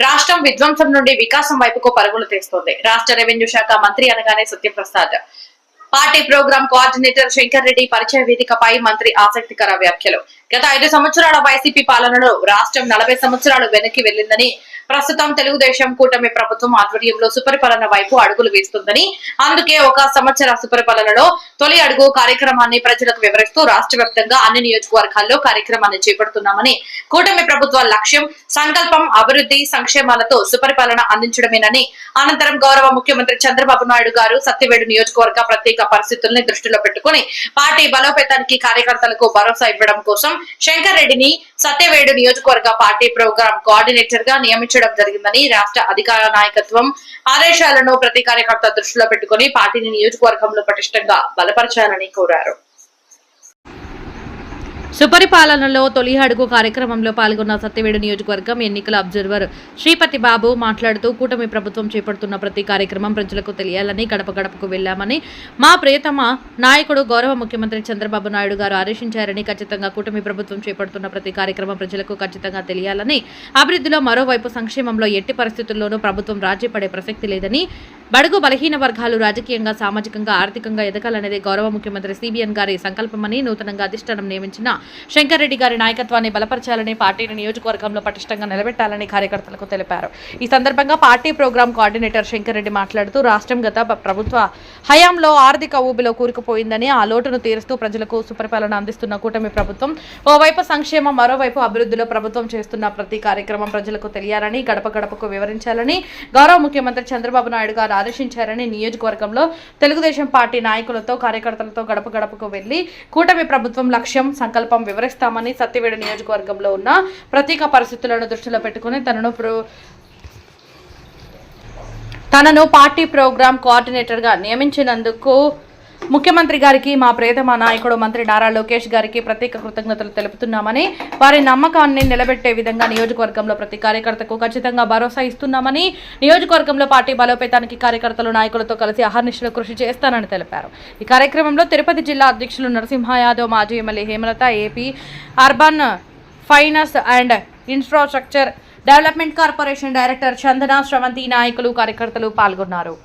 రాష్ట్రం విధ్వంసం నుండి వికాసం వైపుకు పరుగులు తీస్తోంది. రాష్ట్ర రెవెన్యూ శాఖ మంత్రి అనగానే Satyaprasad, party program coordinator Shankar Reddy పరిచయ వేదికపై మంత్రి ఆసక్తికర వ్యాఖ్యలు. గత 5 సంవత్సరాల వైసీపీ పాలనలో రాష్ట్రం 40 సంవత్సరాలు వెనక్కి వెళ్లిందని, ప్రస్తుతం తెలుగుదేశం కూటమి ప్రభుత్వం ఆధ్వర్యంలో సుపరిపాలన వైపు అడుగులు వేస్తుందని, అందుకే ఒక సంవత్సర సుపరిపాలనలో తొలి అడుగు కార్యక్రమాన్ని ప్రజలకు వివరిస్తూ రాష్ట్ర వ్యాప్తంగా అన్ని నియోజకవర్గాల్లో కార్యక్రమాన్ని చేపడుతున్నామని, కూటమి ప్రభుత్వ లక్ష్యం సంకల్పం అభివృద్ధి సంక్షేమాలతో సుపరిపాలన అందించడమేనని, అనంతరం గౌరవ ముఖ్యమంత్రి చంద్రబాబు నాయుడు గారు సత్యవేడు నియోజకవర్గ ప్రత్యేక పరిస్థితుల్ని దృష్టిలో పెట్టుకుని పార్టీ బలోపేతానికి కార్యకర్తలకు భరోసా ఇవ్వడం కోసం శంకర్ రెడ్డిని సత్యవేడు నియోజకవర్గ పార్టీ ప్రోగ్రాం కోఆర్డినేటర్ గా నియమించడం జరిగిందని, రాష్ట్ర అధికార నాయకత్వం ఆదేశాలను ప్రతి కార్యకర్త దృష్టిలో పెట్టుకుని పార్టీని నియోజకవర్గంలో పటిష్టంగా బలపరచాలని కోరారు. సుపరిపాలనలో తొలి అడుగు కార్యక్రమంలో పాల్గొన్న సత్యవేడు నియోజకవర్గం ఎన్నికల అబ్జర్వర్ శ్రీపతి బాబు మాట్లాడుతూ, కూటమి ప్రభుత్వం చేపడుతున్న ప్రతి కార్యక్రమం ప్రజలకు తెలియాలని గడప గడపకు వెళ్లామని, మా ప్రియతమ నాయకుడు గౌరవ ముఖ్యమంత్రి చంద్రబాబు నాయుడు గారు ఆదేశించారని, ఖచ్చితంగా కూటమి ప్రభుత్వం చేపడుతున్న ప్రతి కార్యక్రమం ప్రజలకు ఖచ్చితంగా తెలియాలని, అభివృద్ధిలో మరోవైపు సంక్షేమంలో ఎట్టి పరిస్థితుల్లోనూ ప్రభుత్వం రాజీ పడే ప్రసక్తి లేదని, బడుగు బలహీన వర్గాలు రాజకీయంగా సామాజికంగా ఆర్థికంగా ఎదగాలనేది గౌరవ ముఖ్యమంత్రి సిబిఎన్ గారి సంకల్పమని, నూతనంగా అధిష్టానం నియమించిన శంకర్ రెడ్డి గారి నాయకత్వాన్ని బలపరచాలని, పార్టీని నియోజకవర్గంలో పటిష్టంగా నిలబెట్టాలని కార్యకర్తలకు తెలిపారు. ఈ సందర్భంగా party program coordinator Shankar Reddy మాట్లాడుతూ, రాష్ట్రం గత ప్రభుత్వ హయాంలో ఆర్థిక ఊబిలో కూరుకుపోయిందని, ఆ లోటును తీరుస్తూ ప్రజలకు సుపరిపాలన అందిస్తున్న కూటమి ప్రభుత్వం ఓవైపు సంక్షేమం మరోవైపు అభివృద్ధిలో ప్రభుత్వం చేస్తున్న ప్రతి కార్యక్రమం ప్రజలకు తెలియాలని, గడప గడపకు వివరించాలని గౌరవ ముఖ్యమంత్రి చంద్రబాబు నాయుడు గారు ఆదేశించారని, నియోజకవర్గంలో తెలుగుదేశం పార్టీ నాయకులతో కార్యకర్తలతో గడప గడపకు వెళ్లి కూటమి ప్రభుత్వం లక్ష్యం సంకల్పం వివరిస్తామని, సత్యవేడు నియోజకవర్గంలో ఉన్న ప్రత్యేక పరిస్థితులను దృష్టిలో పెట్టుకుని తనను పార్టీ ప్రోగ్రాం కోఆర్డినేటర్ గా నియమించినందుకు ముఖ్యమంత్రి గారికి, మా ప్రియతమ నాయకుడు మంత్రి నారా లోకేష్ గారికి ప్రత్యేక కృతజ్ఞతలు తెలుపుతున్నామని, వారి నమ్మకాన్ని నిలబెట్టే విధంగా నియోజకవర్గంలో ప్రతి కార్యకర్తకు ఖచ్చితంగా భరోసా ఇస్తున్నామని, నియోజకవర్గంలో పార్టీ బలోపేతానికి కార్యకర్తలు నాయకులతో కలిసి అహర్నిశలు కృషి చేస్తానని తెలిపారు. ఈ కార్యక్రమంలో తిరుపతి జిల్లా అధ్యక్షులు నరసింహ యాదవ్, మాజీ MLA Hemalatha, AP urban finance and infrastructure development corporation director Chandana, Sravanthi నాయకులు కార్యకర్తలు పాల్గొన్నారు.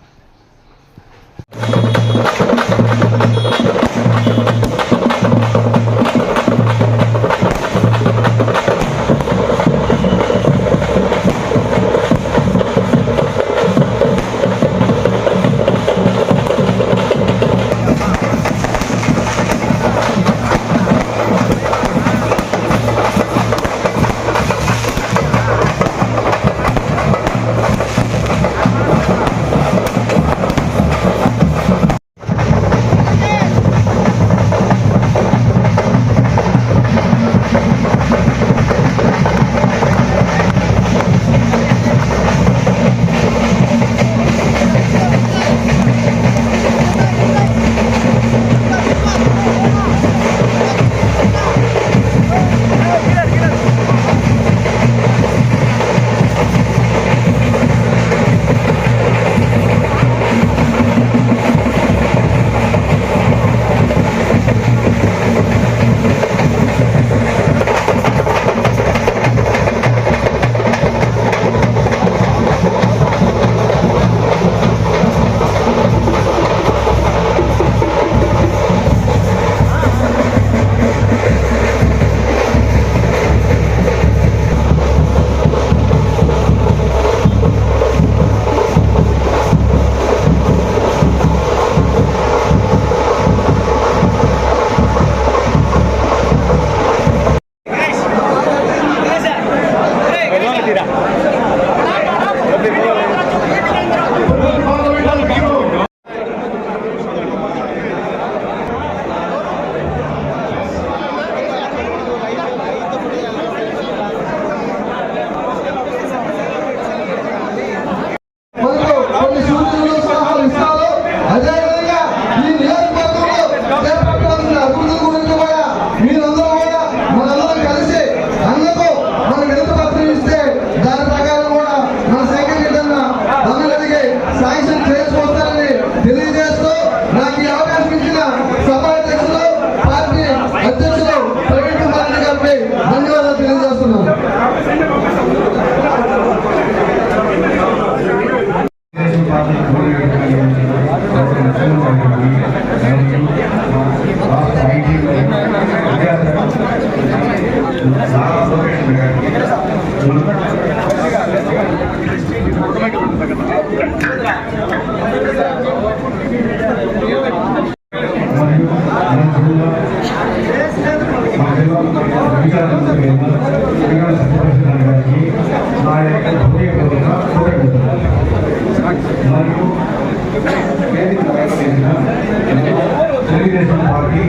తెలుగుదేశం పార్టీ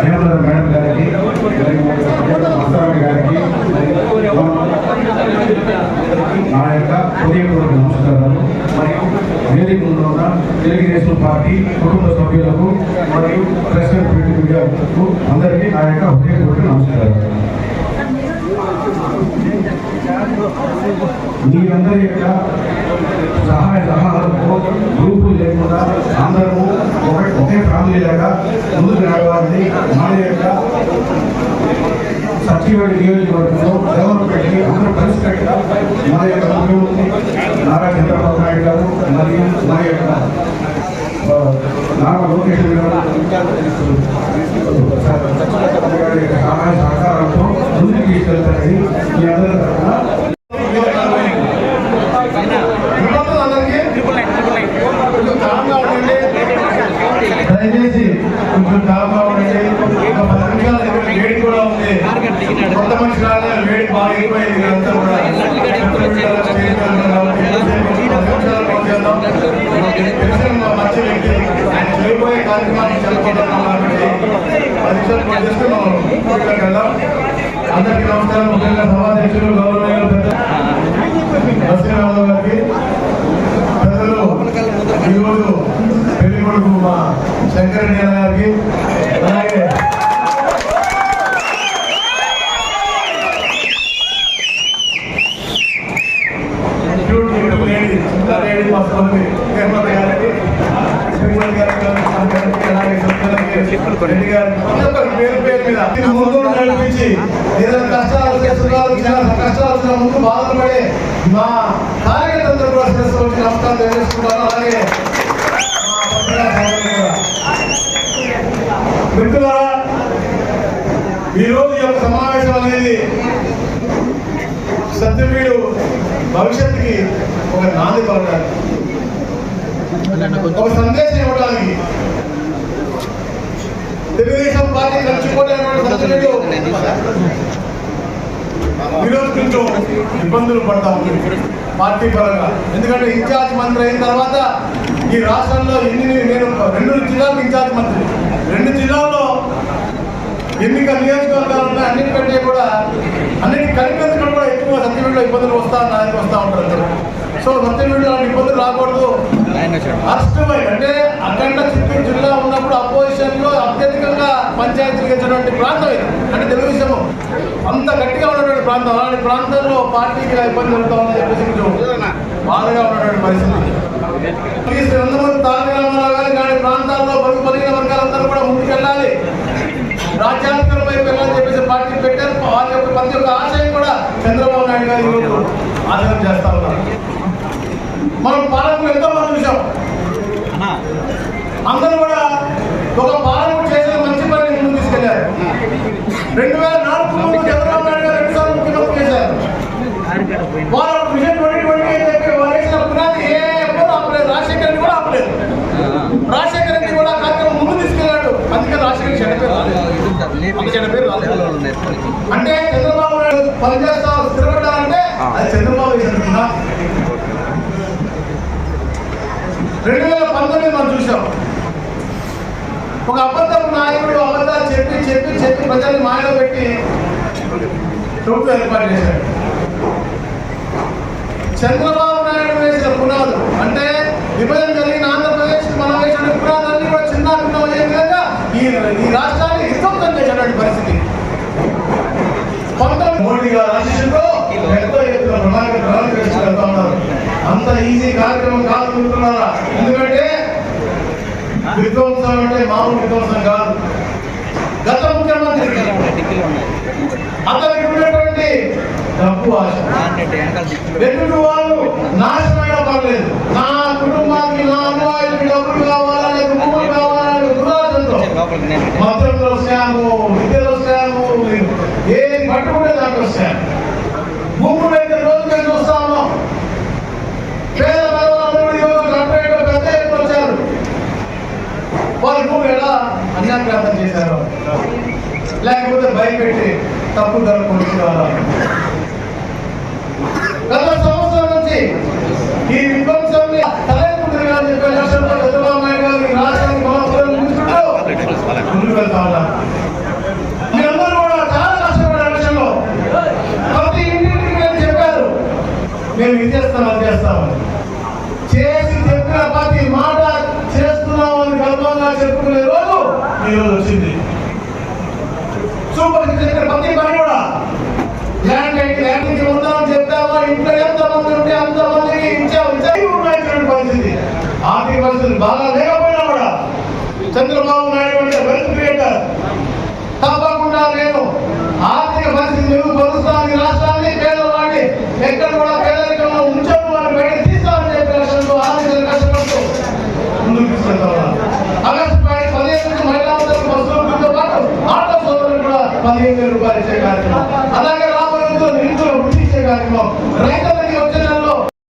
హేమలత మేడం గారికి మస్తారాణి గారికి నా యొక్క హృదయపూర్వక నమస్కారాలు. మరియు వేదిక ఉన్న తెలుగుదేశం పార్టీ కుటుంబ సభ్యులకు మరియు ప్రెస్ మీడియాకు అందరికీ నా యొక్క హృదయపూర్వక నమస్కారాలు. మీరందరి యొక్క సహాయ సహాయాలతో గ్రూపులు లేకుండా అందరూ ఒకే ఫ్యామిలీ లాగా ముందుకు నడవాలని మన యొక్క సచివాలయ నియోజకవర్గంలో డెవలప్మెంట్కి అందరూ కలిసికట్టుగా మన యొక్క ముఖ్యమంత్రి నారా చంద్రబాబు నాయుడు గారు మరియు మన యొక్క నారా లోకేష్ గారి సహాయ సహకారంతో ముందుకు తీసుకెళ్తారని మీ అందరి తరఫున దయచేసి కొంచెం కాగా ఉండండి. ఒక 10 నిమిషాలు వేడి కూడా ఉంది. కొత్త మనిషి రాలే వేడి బాగా అయిపోయింది. అంతా కూడా మంచి వ్యక్తి ఆయన చేయబోయే కార్యక్రమాన్ని జరుపుకుంటున్నాం కాబట్టి 10 నిమిషాలు చేస్తే మనం వెళ్దాం. అందరికీ నమస్కారం. ముఖ్యంగా సభాధ్యక్షులు గౌరవనీయులు నరసింహరావు గారికి, పెద్దలు ఈరోజు పెళ్లి కొడుకు మా శంకరెడ్డి గారికి, అలాగే మా సోదరి హేమలత గారికి, శ్రీమతి గారికి, అలాగే రెడ్డి గారికి పేరు మీద ముందు నడిపించి ఏదైనా కష్టాలు చేస్తున్నారు, కష్టాలు వచ్చిన ముందు బాధపడే మా కార్యకర్తలందరూ కూడా వచ్చి నమస్కారం తెలియజేసుకుంటారు. అలాగే మిత్రులారా, ఈరోజు ఈ యొక్క సమావేశం అనేది సత్యవీడు భవిష్యత్తుకి ఒక నాంది పలకడానికి, ఒక సందేశం ఇవ్వడానికి. తెలుగుదేశం పార్టీ కలిసిపోయినటువంటి సత్యవీడు ఈరోజు కొంచెం ఇబ్బందులు పడతా ఉంది పార్టీ పరంగా. ఎందుకంటే ఇన్ఛార్జ్ మంత్రి అయిన తర్వాత ఈ రాష్ట్రంలో నేను 2 జిల్లాలకు ఇన్ఛార్జ్ మంత్రి, 2 జిల్లాల్లో ఎన్నిక నియోజకవర్గాలు ఉన్నాయి. అన్నిటికంటే కూడా అన్నిటి కలిపేందుకు కూడా ఎక్కువ సత్యవీడులో ఇబ్బందులు వస్తూ ఉంటారు. సో సత్యవీడులో అలాంటి ఇబ్బందులు రాకూడదు. ఫస్ట్ అంటే అఖండ చిత్తూరు జిల్లా ఉన్నప్పుడు అపోజిషన్ లో అత్యధికంగా పంచాయతీలు గెలిచినటువంటి ప్రాంతం ఇది. అంటే తెలుగుదేశం అంత గట్టిగా ఉన్నటువంటి ప్రాంతం. అలాంటి ప్రాంతాల్లో పార్టీకి ఇబ్బంది జరుగుతూ ఉందని చెప్పేసి బాధగా ఉన్నటువంటి పరిస్థితి. నందమూరి తారక రామారావు గారి ఇలాంటి ప్రాంతాల్లో బరువు కలిగిన వర్గాలందరూ కూడా ముందుకెళ్ళాలి, రాజ్యాంగం వైపు వెళ్ళాలని చెప్పేసి పార్టీ పెట్టారు. వారి యొక్క ప్రతి ఒక్క ఆశయం కూడా చంద్రబాబు నాయుడు గారు ఈరోజు ఆచరణ చేస్తా ఉన్నారు. మనం పాలకులు ఎంతో మంది చూసాం. అందరూ కూడా ఒక పాలకుడు చేసే మంచి పని ముందుకు తీసుకెళ్లారు. 2004 చంద్రబాబు నాయుడు గారు 2 సార్లు ముఖ్యమంత్రి చేశారు. వారు విజన్ 2020 అని చెప్పి వారు వేసిన పునాది ఎప్పుడు ఆపలేదు. రాజశేఖర్ రెడ్డి కూడా ఆపలేదు. రాజశేఖర్ రెడ్డి కూడా కార్యక్రమం ముందు తీసుకెళ్లాడు. అందుకే రాజశేఖర్ చెడ్డ పేరు రాలేదు. అంటే చంద్రబాబు నాయుడు పనిచేస్తా స్థిరపడ్డారంటే అది చంద్రబాబు వేసిన 2019 మనం చూసాం. ఒక అబద్ధపు నాయకుడు అబద్ధాలు చెప్పి చెప్పి చెప్పి ప్రజల్ని మాయలో పెట్టి ప్రభుత్వం ఏర్పాటు చేశాడు. చంద్రబాబు నాయుడు వేసిన పునాదులు అంటే విభజన జరిగిన ఆంధ్రప్రదేశ్ మనం వేసిన పునాదులన్నీ కూడా చిన్న భిన్నమయ్యే విధంగా ఈ రాష్ట్రాన్ని విధ్వంసం చేసినటువంటి పరిస్థితి. మోడీ గారు ఆశిస్సుతో ఎంతో ఎత్తున ప్రణాళిక వేసుకెళ్తా ఉన్నారు. అంత ఈజీ కార్యక్రమం కాదు అనుకుంటున్నారా? ఎందుకంటే విధ్వంసం అంటే మామూలు విధ్వంసం కాదు. గత ముఖ్యమంత్రి అతనికి ఉన్నటువంటి డబ్బు ఆశ, ఎదుటి వాళ్ళు నాశనమైన పర్లేదు, నా కుటుంబానికి నా అమ్మాయిలకి డబ్బులు కావాలని భూములు కావాలని దురాశంతో మతంలో స్కాము, విద్యలో స్కాము, ఏది పట్టుకుంటే దాంట్లో స్కామ్. భూములు అయితే రోజుగా చూస్తా ఉన్నాం. అజ్ఞాతగ్రాంతం చేశారు, లేకపోతే భయపెట్టి తప్పు ధర కొనుక్కున్నారు. గత సంవత్సరం నుంచి ఈ విధ్వంసాన్ని తలెత్తుకుంటుంది అని చెప్పి లక్షల్లో చంద్రబాబు నాయుడు గారు ఈ రాష్ట్రానికి ముందుకు వెళ్తా ఉన్నారు. మీరందరూ కూడా చాలా కష్టపడే ఎలక్షన్లో ప్రతి ఇంటింటికి నేను చెప్పారు, మేము ఇది చేస్తాం అది చేస్తామని. చేసి చెప్పిన ప్రతి మాట చేస్తున్నామని గర్వంగా చెప్పుకునే రోజు ఈరోజు వచ్చింది. సూపర్ చెప్పిన ప్రతి పని కూడా ల్యాండ్కి ఉందామని చెప్తామా, ఇంట్లో ఎంతమంది ఉంటే అంతమందికి ఇచ్చాము. పరిస్థితి ఆర్థిక పరిస్థితులు బాగా లేకపోయినా కూడా చంద్రబాబు